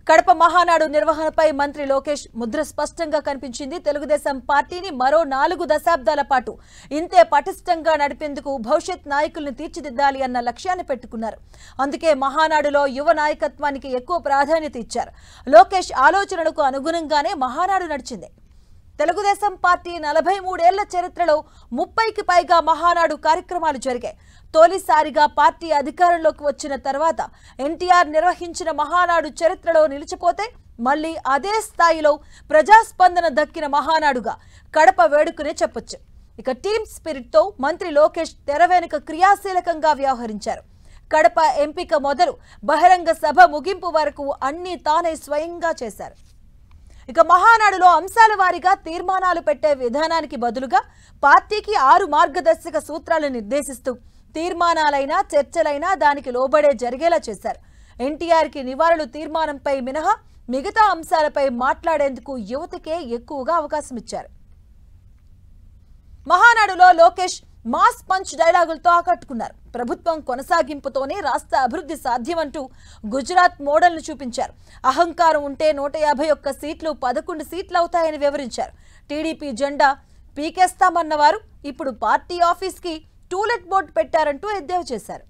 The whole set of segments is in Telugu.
కడప మహానాడు నిర్వహణపై మంత్రి లోకేష్ ముద్ర స్పష్టంగా కనిపించింది. తెలుగుదేశం పార్టీని మరో 4 దశాబ్దాల పాటు ఇంతే పటిష్టంగా నడిపేందుకు భవిష్యత్ నాయకుల్ని తీర్చిదిద్దాలి అన్న లక్ష్యాన్ని పెట్టుకున్నారు. అందుకే మహానాడులో యువ నాయకత్వానికి ఎక్కువ ప్రాధాన్యత ఇచ్చారు. లోకేష్ ఆలోచనలకు అనుగుణంగానే మహానాడు నడిచింది. తెలుగుదేశం పార్టీ 43 ఏళ్ల చరిత్రలో 30కి పైగా మహానాడు కార్యక్రమాలు జరిగాయి. తొలిసారిగా పార్టీ అధికారంలోకి వచ్చిన తర్వాత ఎన్టీఆర్ నిర్వహించిన మహానాడు చరిత్రలో నిలిచిపోతే మళ్ళీ అదే స్థాయిలో ప్రజాస్పందన దక్కిన మహానాడుగా కడప వేడుకనే చెప్పొచ్చు. ఇక టీమ్ స్పిరిట్ తో మంత్రి లోకేష్ తెర వెనుక క్రియాశీలకంగా వ్యవహరించారు. కడప ఎంపిక మొదలు బహిరంగ సభ ముగింపు వరకు అన్ని తానే స్వయంగా చేశారు. ఇక మహానాడులో అంశాల వారీగా తీర్మానాలు పెట్టే విధానానికి బదులుగా పార్టీకి 6 మార్గదర్శక సూత్రాలు నిర్దేశిస్తూ తీర్మానాలైనా చర్చలైనా దానికి లోబడే జరిగేలా చేశారు. ఎన్టీఆర్కి నివాళులు తీర్మానంపై మినహా మిగతా అంశాలపై మాట్లాడేందుకు యువతకే ఎక్కువగా అవకాశం ఇచ్చారు. మహానాడులో లోకేష్ మాస్ పంచ్ డైలాగులతో ఆకట్టుకున్నారు. ప్రభుత్వం కొనసాగింపుతోనే రాష్ట్ర అభివృద్ధి సాధ్యమంటూ గుజరాత్ మోడల్ను చూపించారు. అహంకారం ఉంటే 151 సీట్లు 11 సీట్లు అవుతాయని వివరించారు. టీడీపీ జెండా పీకేస్తామన్నవారు ఇప్పుడు పార్టీ ఆఫీస్కి టూలెట్ బోర్డు పెట్టారంటూ ఎద్దేవా చేశారు.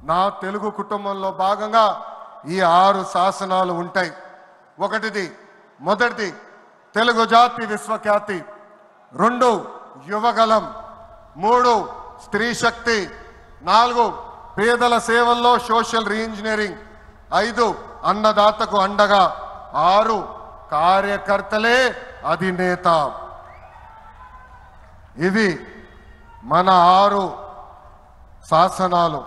నా తెలుగు కుటుంబంలో భాగంగా ఈ 6 శాసనాలు ఉంటాయి. మొదటిది తెలుగు జాతి విశ్వఖ్యాతి, 2 యువగలం, 3 స్త్రీ శక్తి, 4 పేదల సేవల్లో సోషల్ రీఇంజనీరింగ్, 5 అన్నదాతకు అండగా, 6 కార్యకర్తలే అధినేత. ఇవి మన 6 శాసనాలు.